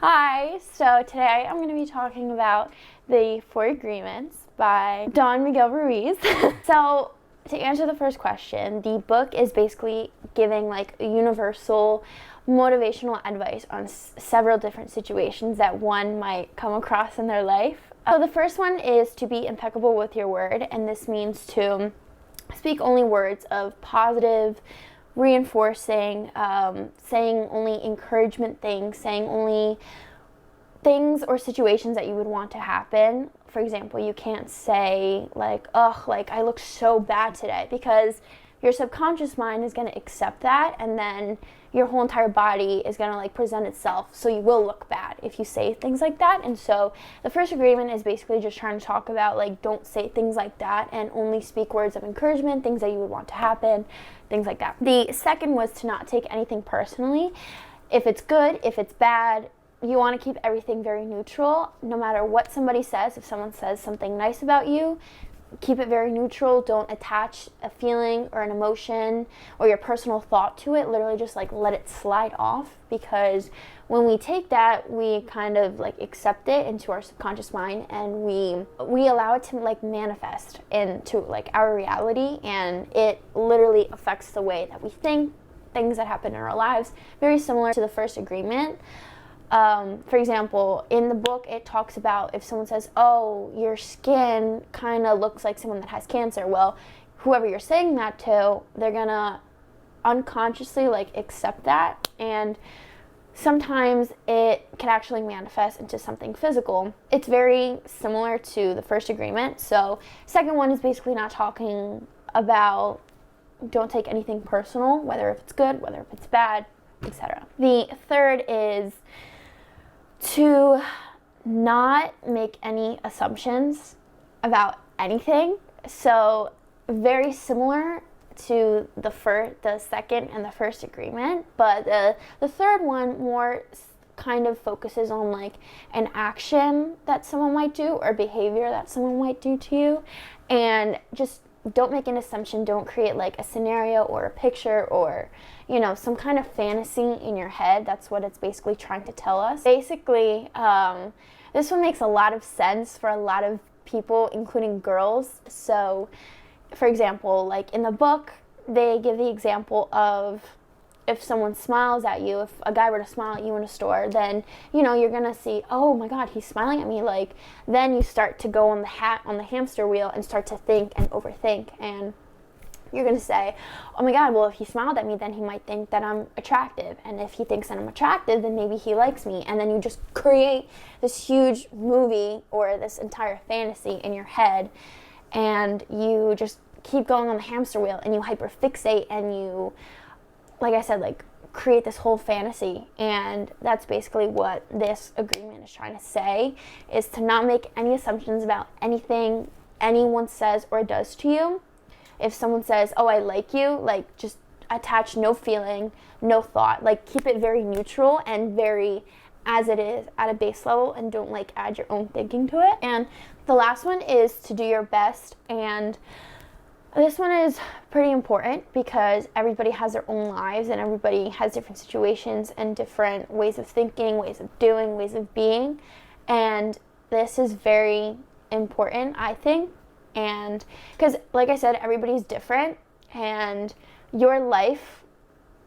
Hi, so today I'm going to be talking about the Four Agreements by Miguel Ruiz. So, to answer the first question, the book is basically giving like a universal motivational advice on several different situations that one might come across in their life. So, the first one is to be impeccable with your word, and this means to speak only words of positive, reinforcing, saying only encouragement things, saying only things or situations that you would want to happen. For example, you can't say like, ugh, like I look so bad today, because your subconscious mind is going to accept that, and then your whole entire body is going to like present itself, so you will look bad if you say things like that. And so the first agreement is basically just trying to talk about like, don't say things like that and only speak words of encouragement, things that you would want to happen, things like that. The second was to not take anything personally. If it's good, if it's bad, you want to keep everything very neutral. No matter what somebody says, if someone says something nice about you, keep it very neutral. Don't attach a feeling or an emotion or your personal thought to it. Literally just like let it slide off, because when we take that, we kind of like accept it into our subconscious mind, and we allow it to like manifest into like our reality, and it literally affects the way that we think, things that happen in our lives. Very similar to the first agreement. For example, in the book, it talks about if someone says, oh, your skin kind of looks like someone that has cancer. Well, whoever you're saying that to, they're going to unconsciously like accept that. And sometimes it can actually manifest into something physical. It's very similar to the first agreement. So second one is basically not talking about, don't take anything personal, whether if it's good, whether if it's bad, etc. The third is to not make any assumptions about anything. So very similar to the second and the first agreement, but the third one more kind of focuses on like an action that someone might do or behavior that someone might do to you, and just don't make an assumption. Don't create like a scenario or a picture or, you know, some kind of fantasy in your head. That's what it's basically trying to tell us. Basically, this one makes a lot of sense for a lot of people, including girls. So, for example, like in the book, they give the example of if someone smiles at you, if a guy were to smile at you in a store, then, you know, you're gonna see, oh my God, he's smiling at me. Like, then you start to go on the hamster wheel and start to think and overthink, and you're gonna say, oh my God, well, if he smiled at me, then he might think that I'm attractive, and if he thinks that I'm attractive, then maybe he likes me. And then you just create this huge movie or this entire fantasy in your head, and you just keep going on the hamster wheel, and you hyperfixate, and you, like I said, like create this whole fantasy. And that's basically what this agreement is trying to say, is to not make any assumptions about anything anyone says or does to you. If someone says, oh, I like you, like just attach no feeling, no thought, like keep it very neutral and very as it is at a base level, and don't like add your own thinking to it. And the last one is to do your best, and this one is pretty important because everybody has their own lives, and everybody has different situations and different ways of thinking, ways of doing, ways of being. And this is very important, I think. And because, like I said, everybody's different, and your life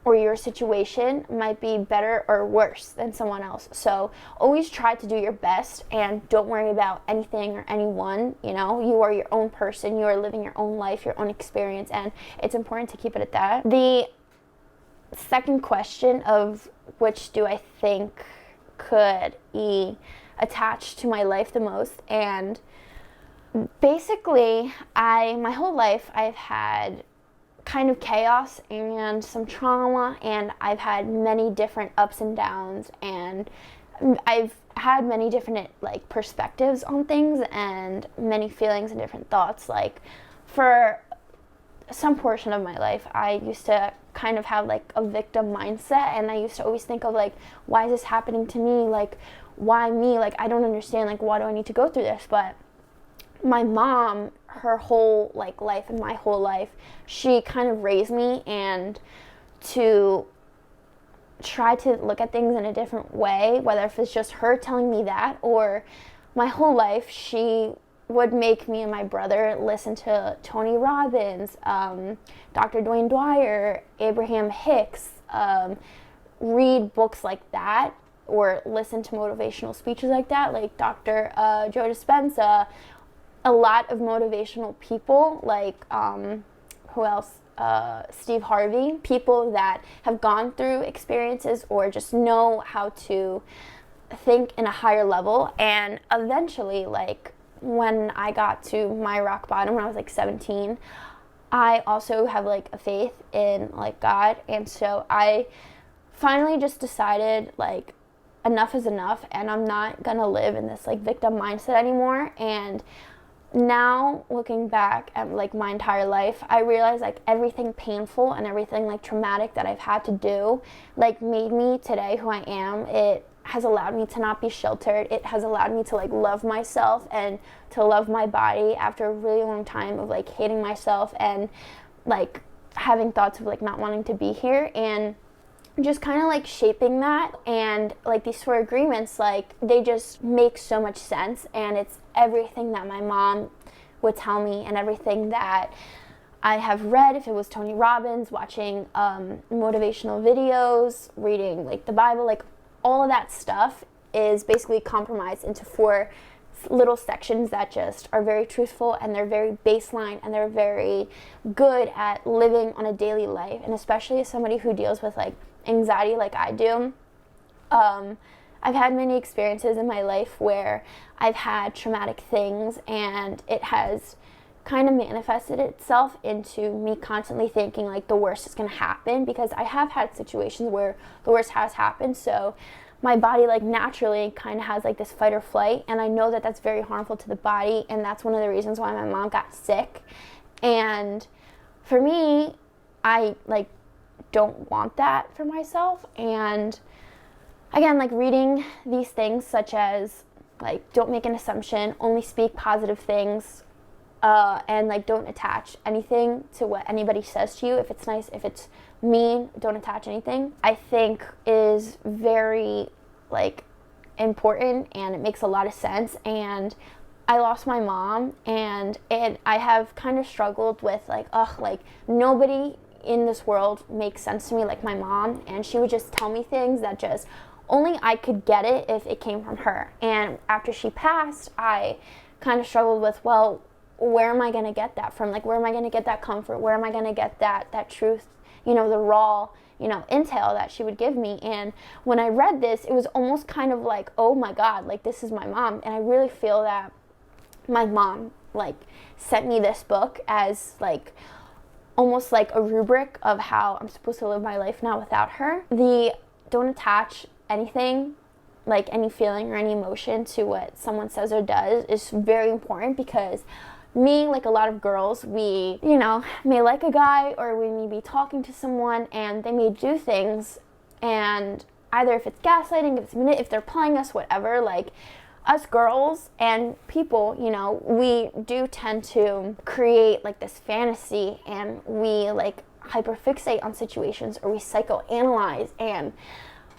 or your situation might be better or worse than someone else. So always try to do your best, and don't worry about anything or anyone. You know, you are your own person. You are living your own life, your own experience, and it's important to keep it at that. The second question of which do I think could be attached to my life the most, and basically, my whole life I've had kind of chaos and some trauma, and I've had many different ups and downs, and I've had many different like perspectives on things and many feelings and different thoughts. Like for some portion of my life, I used to kind of have like a victim mindset, and I used to always think of like, why is this happening to me? Like, why me? Like, I don't understand. Like, why do I need to go through this? But my mom, her whole like life and my whole life, she kind of raised me and to try to look at things in a different way, whether if it's just her telling me that, or my whole life she would make me and my brother listen to Tony Robbins, Dr. Dwayne Dwyer, Abraham Hicks, read books like that, or listen to motivational speeches like that, like Dr. Joe Dispenza, a lot of motivational people, like who else? Steve Harvey, people that have gone through experiences or just know how to think in a higher level. And eventually, like when I got to my rock bottom when I was like 17, I also have like a faith in like God, and so I finally just decided like enough is enough, and I'm not gonna live in this like victim mindset anymore. And now looking back at like my entire life, I realize like everything painful and everything like traumatic that I've had to do like made me today who I am. It has allowed me to not be sheltered. It has allowed me to like love myself and to love my body after a really long time of like hating myself and like having thoughts of like not wanting to be here, and just kind of like shaping that. And like these 4 agreements, like they just make so much sense, and it's everything that my mom would tell me and everything that I have read, if it was Tony Robbins, watching motivational videos, reading like the Bible, like all of that stuff is basically compromised into 4 little sections that just are very truthful, and they're very baseline, and they're very good at living on a daily life. And especially as somebody who deals with like anxiety like I do, I've had many experiences in my life where I've had traumatic things, and it has kind of manifested itself into me constantly thinking like the worst is going to happen, because I have had situations where the worst has happened. So my body like naturally kind of has like this fight or flight, and I know that that's very harmful to the body, and that's one of the reasons why my mom got sick. And for me, I like don't want that for myself. And again, like reading these things such as like don't make an assumption, only speak positive things, and like don't attach anything to what anybody says to you. If it's nice, if it's mean, don't attach anything, I think is very like important, and it makes a lot of sense. And I lost my mom, and I have kind of struggled with like, like nobody in this world makes sense to me like my mom, and she would just tell me things that just only I could get it if it came from her. And after she passed, I kind of struggled with, well, where am I going to get that from? Like, where am I going to get that comfort? Where am I going to get that truth, the raw, intel that she would give me? And when I read this, it was almost kind of like, oh my God, like this is my mom. And I really feel that my mom like sent me this book as like almost like a rubric of how I'm supposed to live my life now without her. The don't attach anything, like any feeling or any emotion, to what someone says or does is very important, because me, like a lot of girls, we, may like a guy, or we may be talking to someone and they may do things, and either if it's gaslighting, if they're playing us, whatever, like us girls and people, we do tend to create like this fantasy, and we like hyperfixate on situations, or we psychoanalyze. And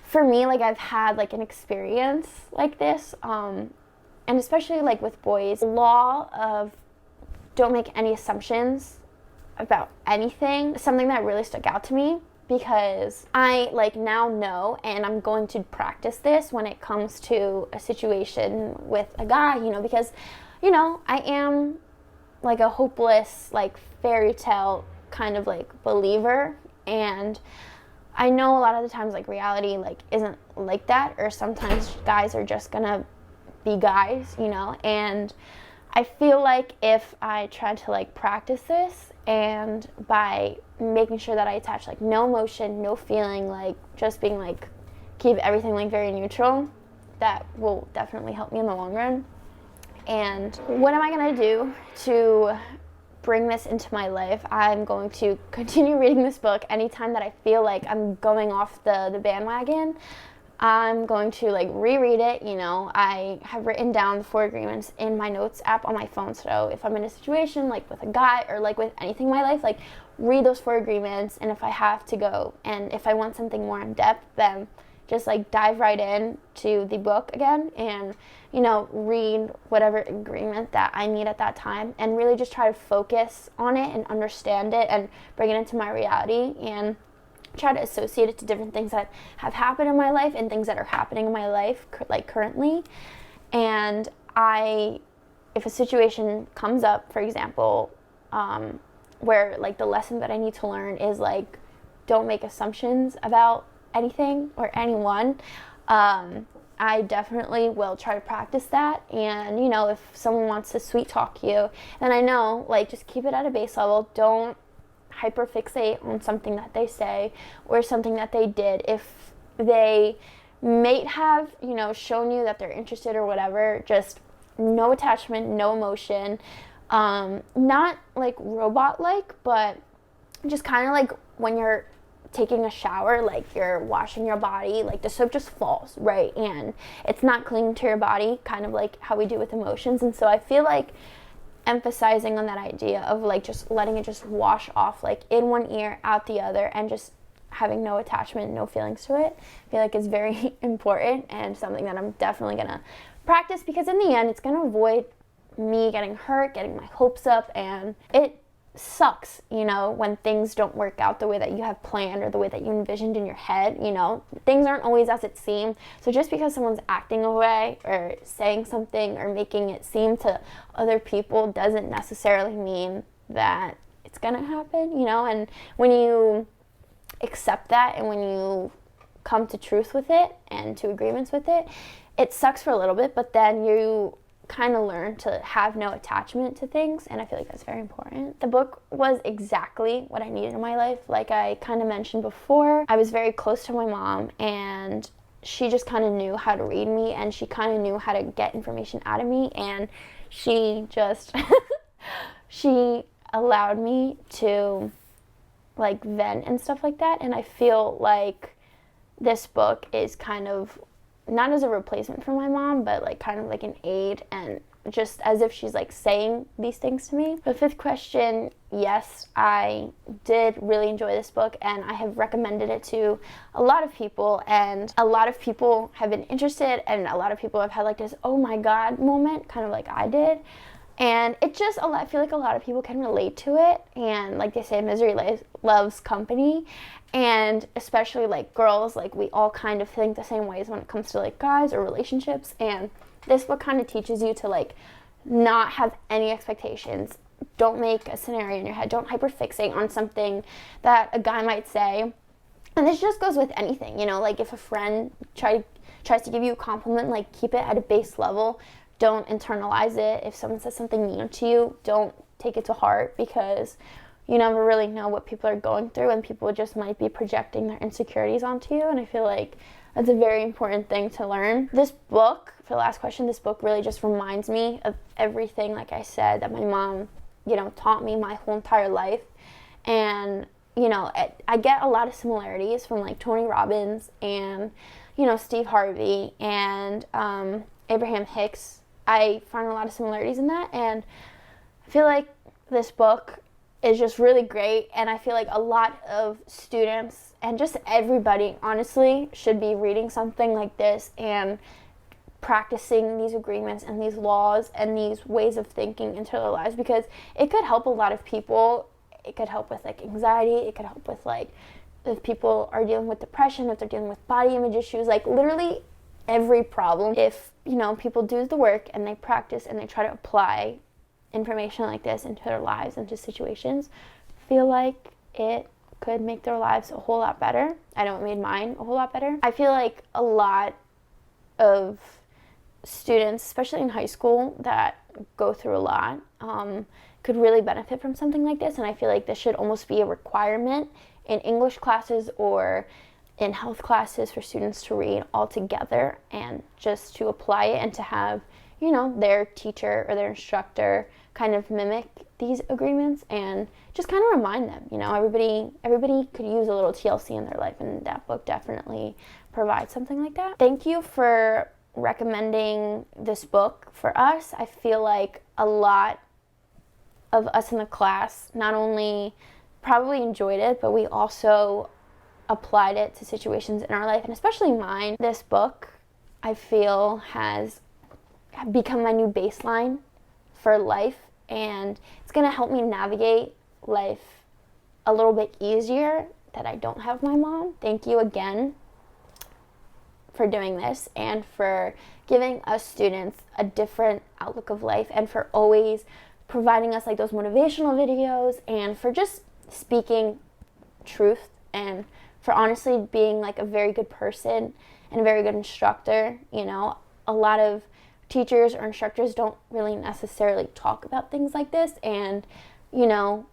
for me, like I've had like an experience like this, and especially like with boys, the law of don't make any assumptions about anything, something that really stuck out to me, because I like now know, and I'm going to practice this when it comes to a situation with a guy, because I am like a hopeless like fairy tale kind of like believer, and I know a lot of the times like reality like isn't like that, or sometimes guys are just gonna be guys, and I feel like if I try to like practice this, and by making sure that I attach like no emotion, no feeling, like just being like keep everything like very neutral, that will definitely help me in the long run. And what am I gonna do to bring this into my life? I'm going to continue reading this book anytime that I feel like I'm going off the bandwagon. I'm going to like reread it. I have written down the 4 agreements in my notes app on my phone. So if I'm in a situation like with a guy or like with anything in my life, like read those 4 agreements. And if I have to go and if I want something more in depth, then just like dive right in to the book again and, read whatever agreement that I need at that time and really just try to focus on it and understand it and bring it into my reality and try to associate it to different things that have happened in my life and things that are happening in my life like currently. And if a situation comes up, for example, where like the lesson that I need to learn is like, don't make assumptions about anything or anyone, I definitely will try to practice that. And if someone wants to sweet talk you, then I know like just keep it at a base level. Don't hyperfixate on something that they say or something that they did. If they may have shown you that they're interested or whatever, just no attachment, no emotion, not like robot like, but just kind of like when you're taking a shower, like you're washing your body, like the soap just falls, right? And it's not clinging to your body, kind of like how we do with emotions. And so I feel like emphasizing on that idea of like just letting it just wash off, like in one ear, out the other, and just having no attachment, no feelings to it, I feel like is very important and something that I'm definitely gonna practice, because in the end it's gonna avoid me getting hurt, getting my hopes up, and it sucks, when things don't work out the way that you have planned or the way that you envisioned in your head. Things aren't always as it seems. So just because someone's acting away or saying something or making it seem to other people doesn't necessarily mean that it's gonna happen, and when you accept that and when you come to truth with it and to agreements with it, it sucks for a little bit, but then you kind of learn to have no attachment to things, and I feel like that's very important. The book was exactly what I needed in my life. Like I kind of mentioned before, I was very close to my mom, and she just kind of knew how to read me, and she kind of knew how to get information out of me, and she just she allowed me to like vent and stuff like that. And I feel like this book is kind of not as a replacement for my mom, but like kind of like an aid, and just as if she's like saying these things to me. The 5th question, yes, I did really enjoy this book, and I have recommended it to a lot of people, and a lot of people have been interested, and a lot of people have had like this oh my god moment, kind of like I did. And it just, I feel like a lot of people can relate to it, and like they say, misery loves company, and especially like girls, like we all kind of think the same ways when it comes to like guys or relationships, and this book kind of teaches you to like not have any expectations. Don't make a scenario in your head. Don't hyperfixate on something that a guy might say. And this just goes with anything, like if a friend tries to give you a compliment, like keep it at a base level. Don't internalize it. If someone says something mean to you, don't take it to heart, because you never really know what people are going through, and people just might be projecting their insecurities onto you. And I feel like that's a very important thing to learn. This book, for the last question, this book really just reminds me of everything, like I said, that my mom, taught me my whole entire life. And, I get a lot of similarities from like Tony Robbins and, Steve Harvey and Abraham Hicks. I find a lot of similarities in that, and I feel like this book is just really great, and I feel like a lot of students and just everybody honestly should be reading something like this and practicing these agreements and these laws and these ways of thinking into their lives, because it could help a lot of people. It could help with like anxiety, it could help with like if people are dealing with depression, if they're dealing with body image issues, like literally every problem. If people do the work and they practice and they try to apply information like this into their lives, into situations, I feel like it could make their lives a whole lot better. I know it made mine a whole lot better. I feel like a lot of students, especially in high school, that go through a lot, could really benefit from something like this, and I feel like this should almost be a requirement in English classes or in health classes for students to read all together, and just to apply it and to have, their teacher or their instructor kind of mimic these agreements and just kind of remind them, everybody could use a little TLC in their life, and that book definitely provide something like that. Thank you for recommending this book for us. I feel like a lot of us in the class not only probably enjoyed it, but we also applied it to situations in our life, and especially mine. This book, I feel, has become my new baseline for life, and it's going to help me navigate life a little bit easier that I don't have my mom. Thank you again for doing this and for giving us students a different outlook of life, and for always providing us like those motivational videos, and for just speaking truth, and for honestly being like a very good person and a very good instructor. You know, a lot of teachers or instructors don't really necessarily talk about things like this, and you know,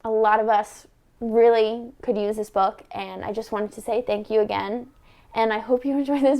a lot of us really could use this book, and I just wanted to say thank you again, and I hope you enjoy this